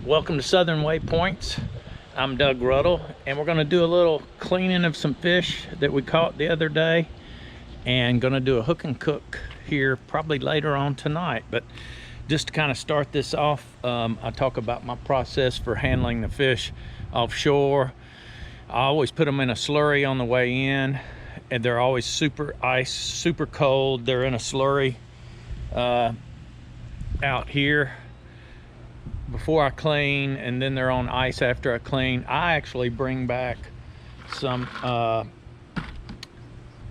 Welcome to Southern Waypoints. I'm Doug Ruddle, and we're going to do a little cleaning of some fish that we caught the other day, and going to do a hook and cook here probably later on tonight. But just to kind of start this off, I talk about my process for handling the fish offshore. I always put them in a slurry on the way in, and they're always super ice, super cold. They're in a slurry out here before I clean, and then they're on ice after I clean. I actually bring back some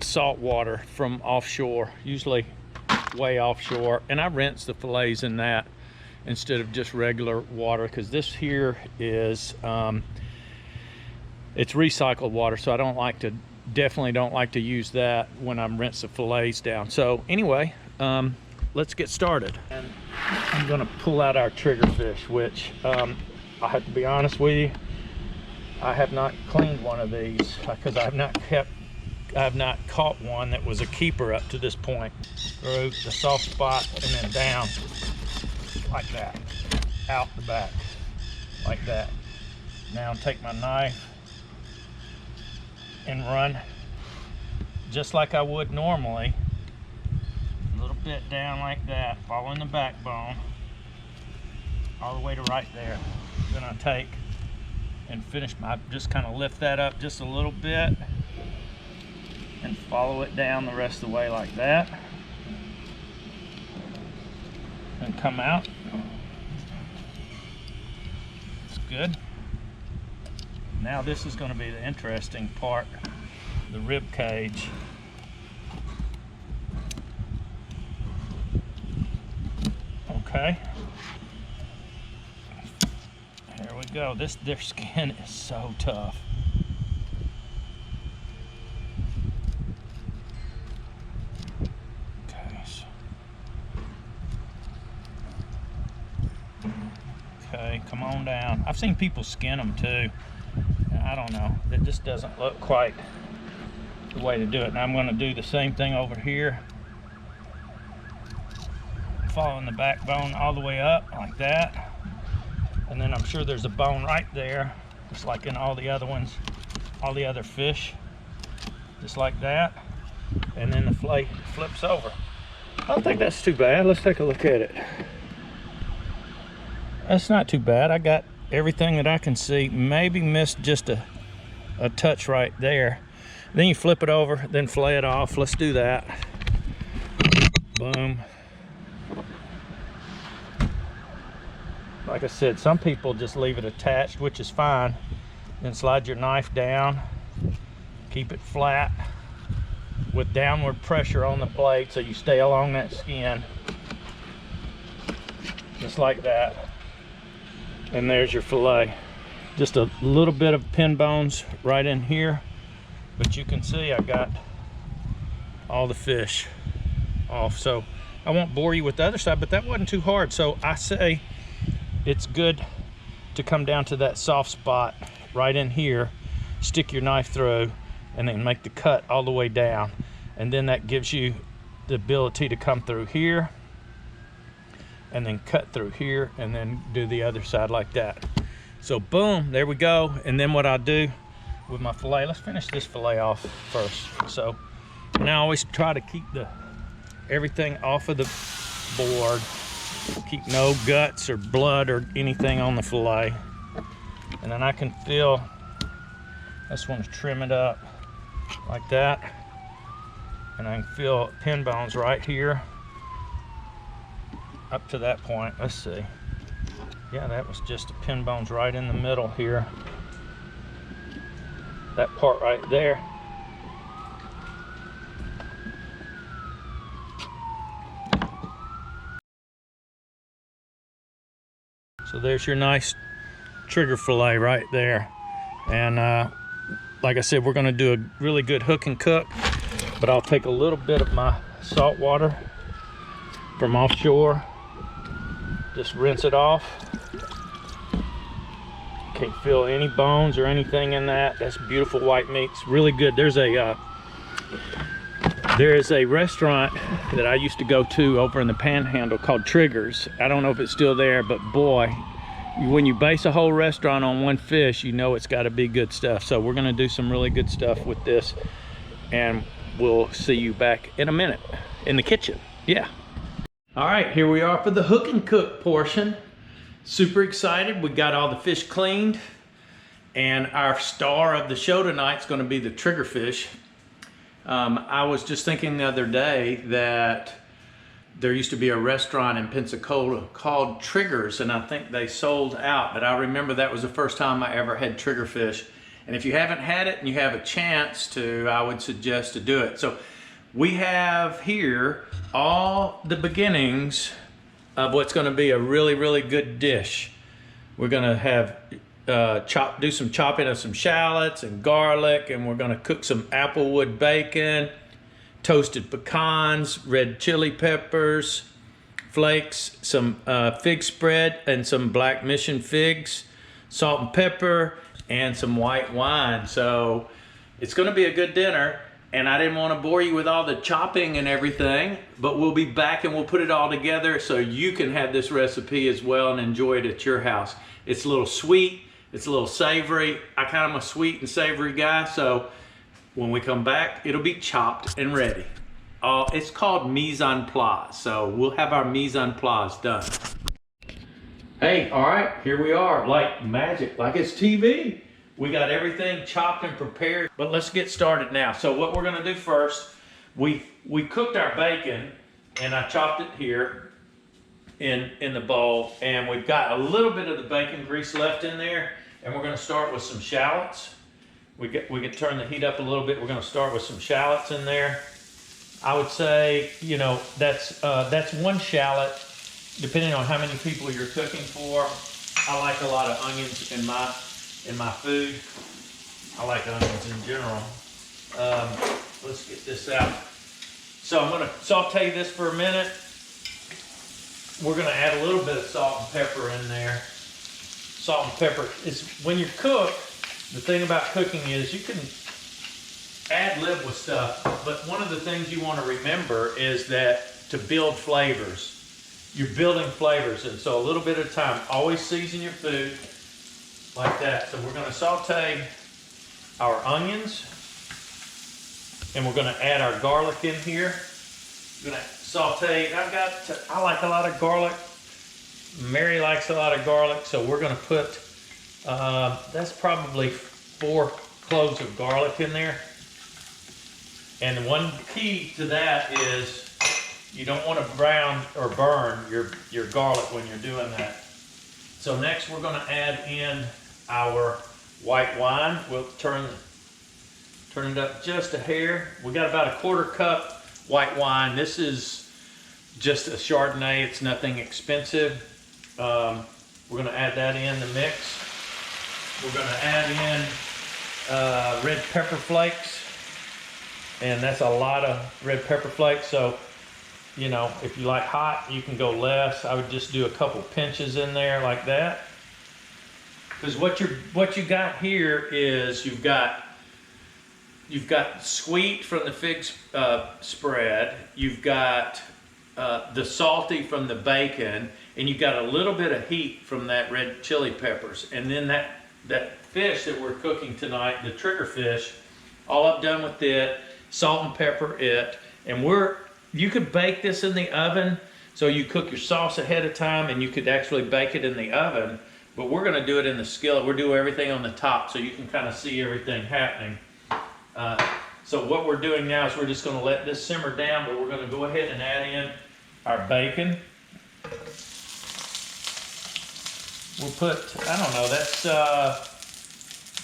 salt water from offshore, usually way offshore, and I rinse the fillets in that instead of just regular water, because this here is it's recycled water, so I definitely don't like to use that when I'm rinsing the fillets down. So anyway, let's get started. And I'm gonna pull out our triggerfish, which I have to be honest with you, I have not cleaned one of these because I have not caught one that was a keeper up to this point. Through the soft spot and then down like that, out the back like that. Now take my knife and run just like I would normally, a little bit down like that, following the backbone all the way to right there. Then I take and finish just kind of lift that up just a little bit and follow it down the rest of the way like that, and come out. It's good. Now this is going to be the interesting part, the rib cage. Okay, here we go. Their skin is so tough. Okay, come on down. I've seen people skin them too. I don't know, that just doesn't look quite the way to do it. Now I'm going to do the same thing over here, following the backbone all the way up like that, and then I'm sure there's a bone right there, just like in all the other ones, all the other fish, just like that, and then the fillet flips over. I don't think that's too bad. Let's take a look at it. That's not too bad. I got everything that I can see. Maybe missed just a touch right there. Then you flip it over, then fillet it off. Let's do that. Boom. Like I said, some people just leave it attached, which is fine. Then slide your knife down, keep it flat with downward pressure on the blade so you stay along that skin, just like that. And there's your fillet. Just a little bit of pin bones right in here, but you can see I got all the fish off. So I won't bore you with the other side, but that wasn't too hard. So I say it's good to come down to that soft spot right in here, stick your knife through, and then make the cut all the way down. And then that gives you the ability to come through here and then cut through here, and then do the other side like that. So boom, there we go. And then what I do with my fillet, let's finish this fillet off first. So now I always try to keep everything off of the board, keep no guts or blood or anything on the fillet. And then I can feel, this one's trim it up like that, and I can feel pin bones right here up to that point. Let's see. Yeah, that was just the pin bones right in the middle here. That part right there. So there's your nice trigger fillet right there. And like I said, we're going to do a really good hook and cook, but I'll take a little bit of my salt water from offshore, just rinse it off. Can't feel any bones or anything in that. That's beautiful white meat. It's really good. There is a restaurant that I used to go to over in the Panhandle called Triggers. I don't know if it's still there, but boy, when you base a whole restaurant on one fish, you know it's got to be good stuff. So we're gonna do some really good stuff with this, and we'll see you back in a minute in the kitchen. Yeah. All right, here we are for the hook and cook portion. Super excited. We got all the fish cleaned, and our star of the show tonight is going to be the triggerfish. I was just thinking the other day that there used to be a restaurant in Pensacola called Triggers, and I think they sold out, but I remember that was the first time I ever had triggerfish. And if you haven't had it and you have a chance to, I would suggest to do it. So we have here all the beginnings of what's going to be a really, really good dish. We're going to have do some chopping of some shallots and garlic, and we're going to cook some applewood bacon, toasted pecans, red chili peppers, flakes, some fig spread, and some black mission figs, salt and pepper, and some white wine. So it's going to be a good dinner, and I didn't want to bore you with all the chopping and everything, but we'll be back and we'll put it all together so you can have this recipe as well and enjoy it at your house. It's a little sweet, it's a little savory. I kind of am a sweet and savory guy, so when we come back, it'll be chopped and ready. It's called mise en place, so we'll have our mise en place done. Hey, all right, here we are, like magic, like it's TV. We got everything chopped and prepared, but let's get started now. So what we're gonna do first, we cooked our bacon, and I chopped it here in the bowl, and we've got a little bit of the bacon grease left in there, and we're gonna start with some shallots. We can turn the heat up a little bit. We're going to start with some shallots in there. I would say, you know, that's one shallot, depending on how many people you're cooking for. I like a lot of onions in my food. I like onions in general. Let's get this out. So I'm going to saute this for a minute. We're going to add a little bit of salt and pepper in there. Salt and pepper is when you cook. The thing about cooking is you can ad-lib with stuff, but one of the things you want to remember is that to build flavors, you're building flavors, and so a little bit of time. Always season your food like that. So we're going to saute our onions, and we're going to add our garlic in here. We're going to saute. I like a lot of garlic. Mary likes a lot of garlic, so we're going to put that's probably 4 cloves of garlic in there. And one key to that is you don't want to brown or burn your garlic when you're doing that. So next we're going to add in our white wine. We'll turn it up just a hair. We got about a 1/4 cup white wine. This is just a Chardonnay. It's nothing expensive. We're going to add that in the mix. We're going to add in red pepper flakes, and that's a lot of red pepper flakes. So, you know, if you like hot, you can go less. I would just do a couple pinches in there like that. Because what you got here is you've got sweet from the fig spread. You've got the salty from the bacon, and you've got a little bit of heat from that red chili peppers, and then that fish that we're cooking tonight, the triggerfish, all I've done with it, salt and pepper it, and you could bake this in the oven, so you cook your sauce ahead of time, and you could actually bake it in the oven, but we're going to do it in the skillet. We're doing everything on the top, so you can kind of see everything happening. So what we're doing now is we're just going to let this simmer down, but we're going to go ahead and add in our bacon. We'll put, I don't know, that's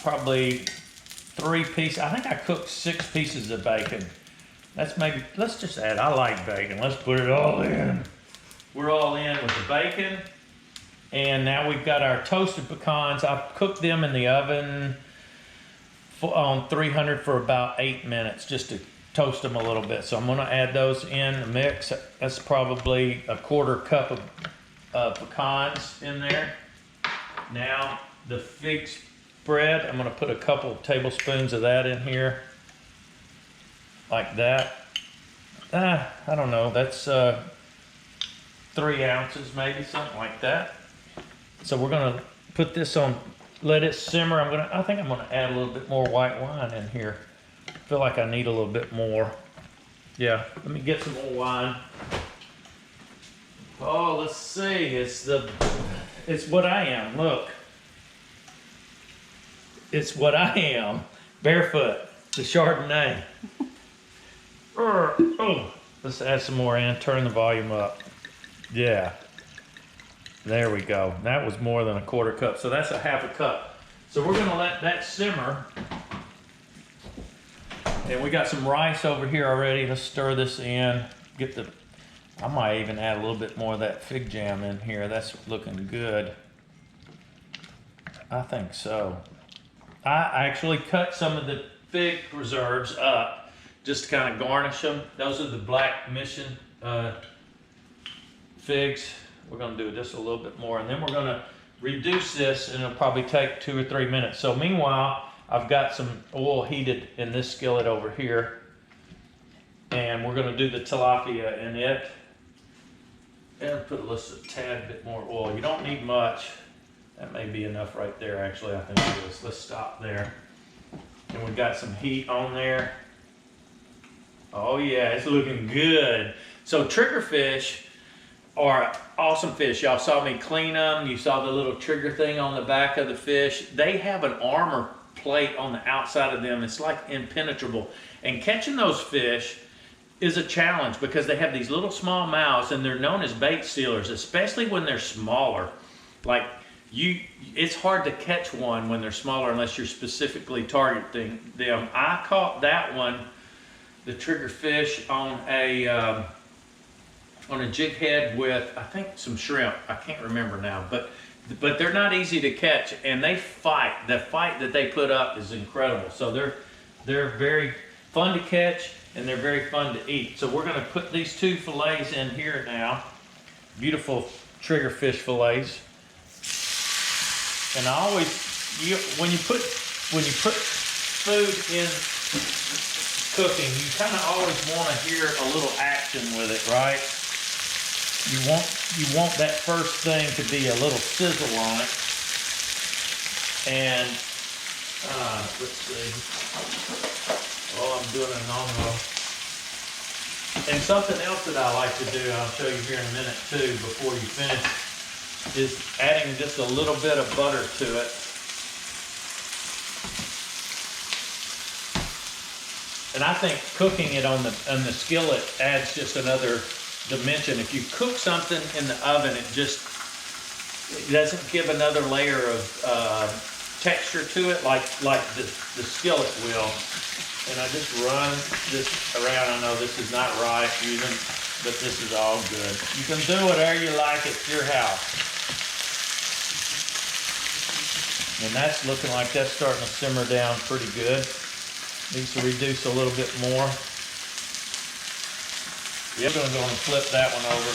probably 3 pieces. I think I cooked 6 pieces of bacon. Let's just add, I like bacon. Let's put it all in. We're all in with the bacon. And now we've got our toasted pecans. I've cooked them in the oven on 300 for about 8 minutes just to toast them a little bit. So I'm gonna add those in the mix. That's probably a 1/4 cup of pecans in there. Now the fig spread, I'm gonna put a couple tablespoons of that in here, like that. I don't know, that's 3 ounces maybe, something like that. So we're gonna put this on, let it simmer. I think I'm gonna add a little bit more white wine in here. I feel like I need a little bit more. Yeah, let me get some more wine. Oh, let's see, it's what I am, look. It's what I am, barefoot, the Chardonnay. Oh, let's add some more in, turn the volume up. Yeah, there we go. That was more than a quarter cup, so that's a half a cup. So we're gonna let that simmer. And we got some rice over here already. Let's stir this in. I might even add a little bit more of that fig jam in here. That's looking good. I think so. I actually cut some of the fig preserves up just to kind of garnish them. Those are the Black Mission figs. We're gonna do just a little bit more, and then we're gonna reduce this, and it'll probably take 2 or 3 minutes. So meanwhile, I've got some oil heated in this skillet over here, and we're going to do the tilapia in it. And put a tad bit more oil. You don't need much. That may be enough right there, actually. I think it is. Let's stop there. And we've got some heat on there. Oh yeah, it's looking good. So triggerfish are awesome fish. Y'all saw me clean them. You saw the little trigger thing on the back of the fish. They have an armor plate on the outside of them. It's like impenetrable. And catching those fish is a challenge because they have these little small mouths, and they're known as bait stealers, especially when they're smaller. Like it's hard to catch one when they're smaller unless you're specifically targeting them. I caught that one, the triggerfish, on a jig head with, I think, some shrimp. I can't remember now, but they're not easy to catch, and they fight. The fight that they put up is incredible. So they're very fun to catch, and they're very fun to eat. So we're gonna put these 2 fillets in here now. Beautiful triggerfish fillets. And I always, when you put food in cooking, you kind of always want to hear a little action with it, right? You want that first thing to be a little sizzle on it. And let's see. Oh, I'm doing an on-roll. And something else that I like to do, I'll show you here in a minute too, before you finish, is adding just a little bit of butter to it. And I think cooking it on the skillet adds just another dimension. If you cook something in the oven, it doesn't give another layer of texture to it like the skillet will. And I just run this around. I know this is not right even, but this is all good. You can do whatever you like. It's your house. And that's looking like that's starting to simmer down pretty good. Needs to reduce a little bit more. Yep, I'm going to go and flip that one over.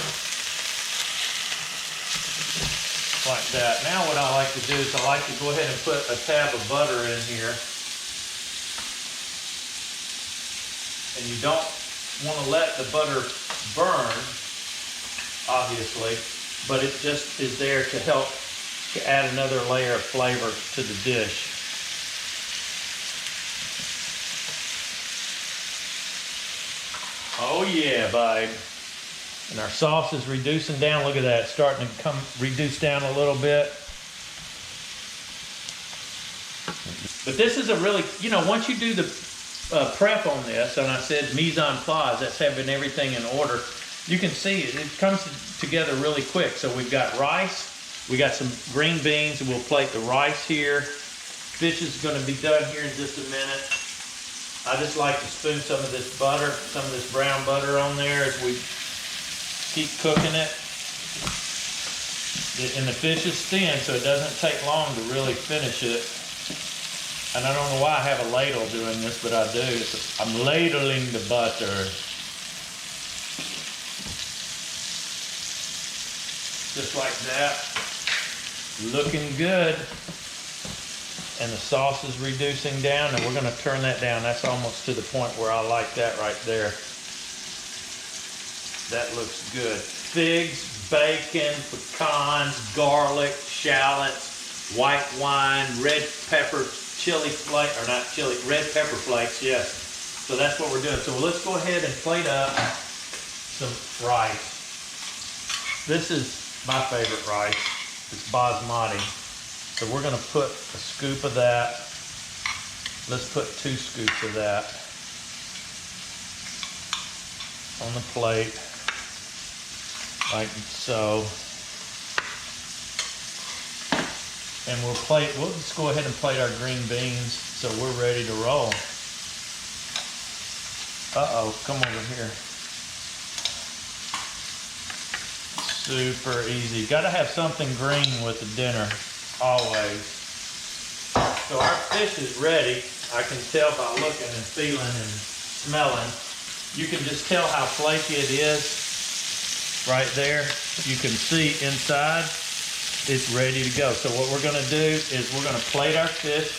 Like that. Now what I like to do is I like to go ahead and put a tab of butter in here. And you don't want to let the butter burn, obviously, but it just is there to help to add another layer of flavor to the dish. Oh yeah, babe. And our sauce is reducing down. Look at that, it's starting to reduce down a little bit. But this is a really, once you do the prep on this, and I said mise en place, that's having everything in order, you can see it comes together really quick. So we've got rice, we got some green beans, and we'll plate the rice here. Fish is going to be done here in just a minute. I just like to spoon some of this butter, some of this brown butter on there as we keep cooking it. And the fish is thin, so it doesn't take long to really finish it. And I don't know why I have a ladle doing this, but I do. I'm ladling the butter. Just like that. Looking good. And the sauce is reducing down, and we're going to turn that down. That's almost to the point where I like that right there. That looks good. Figs, bacon, pecans, garlic, shallots, white wine, red pepper, chili flake, or not chili, red pepper flakes, yes. So that's what we're doing. So let's go ahead and plate up some rice. This is my favorite rice. It's basmati. So we're gonna put a scoop of that. Let's put 2 scoops of that on the plate, like so. And we'll just go ahead and plate our green beans so we're ready to roll. Uh-oh, come over here. Super easy. Gotta have something green with the dinner, always. So our fish is ready. I can tell by looking and feeling and smelling. You can just tell how flaky it is right there. You can see inside, it's ready to go. So what we're gonna do is we're gonna plate our fish.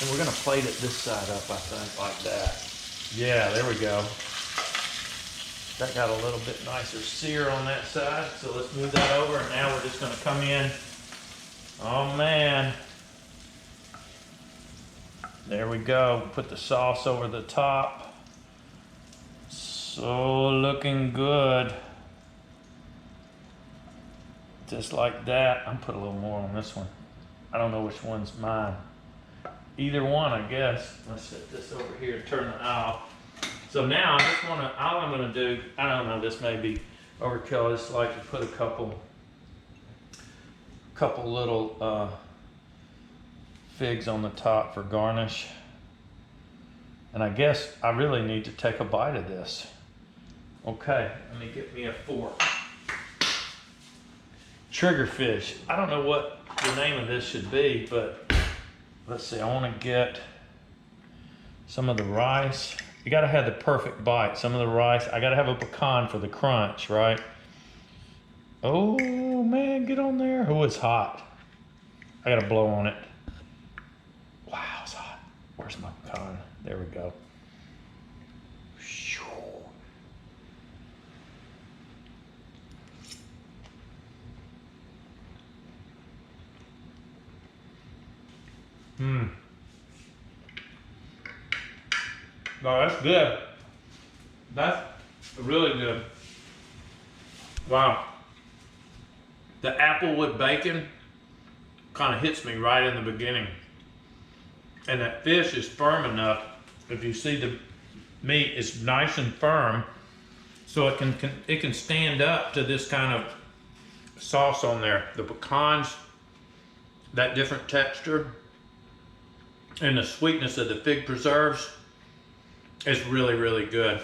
And we're gonna plate it this side up, I think, like that. Yeah, there we go. That got a little bit nicer sear on that side. So let's move that over, and now we're just gonna come in. Oh man. There we go. Put the sauce over the top. So looking good. Just like that. I'm put a little more on this one. I don't know which one's mine. Either one, I guess. Let's set this over here and turn the off. So now all I'm gonna do, I don't know, this may be overkill. I just like to put a couple little figs on the top for garnish. And I guess I really need to take a bite of this. Okay, let me get me a fork. Triggerfish. I don't know what the name of this should be, but let's see, I wanna get some of the rice. You gotta have the perfect bite. Some of the rice, I gotta have a pecan for the crunch, right? Oh man, get on there. Oh, it's hot. I gotta blow on it. Wow, it's hot. Where's my pecan? There we go. No, that's good. That's really good. Wow. The applewood bacon kind of hits me right in the beginning. And that fish is firm enough. If you see the meat is nice and firm, so it can stand up to this kind of sauce on there. The pecans, that different texture, and the sweetness of the fig preserves is really, really good.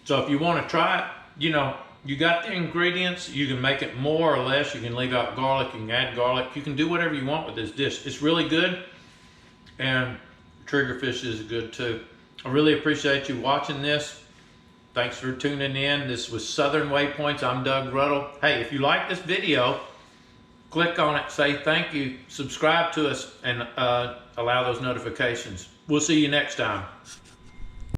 So if you want to try it, you know, you got the ingredients. You can make it more or less. You can leave out garlic, you can add garlic. You can do whatever you want with this dish. It's really good, and triggerfish is good too. I really appreciate you watching this. Thanks for tuning in. This was Southern Waypoints. I'm Doug Ruddle. Hey, if you like this video, click on it, say thank you, subscribe to us, and allow those notifications. We'll see you next time.